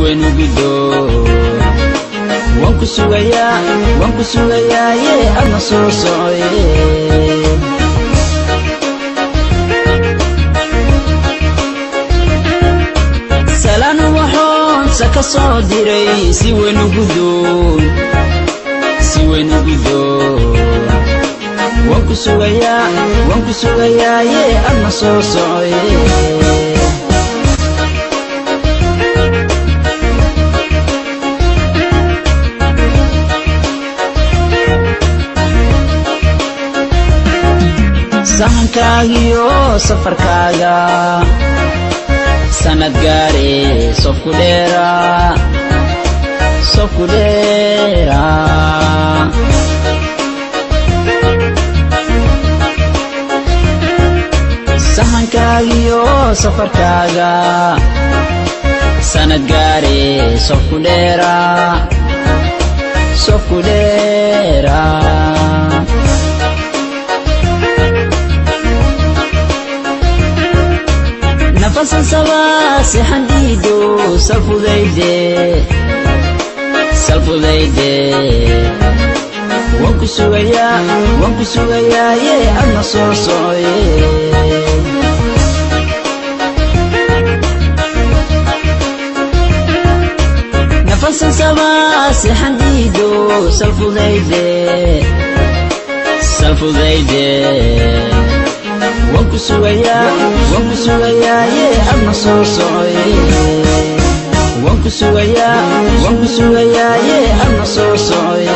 weyn u gido wanku sugaya adna soo socoye salaan waxoon saka soo diray si weyn u gido wanku sugaya adna soo socoye sahankaagiyo safarkaaga sanad gaare sofku dheera sahankaagiyo safarkaaga sanad gaare sofku dheera nafasan sabaa sixandiido salfudayde wanku sugaya adna soo socoye nafasan sabaa sixandiido salfudayde wanku sugaya adna soo socoye wanku sugaya adna soo socoye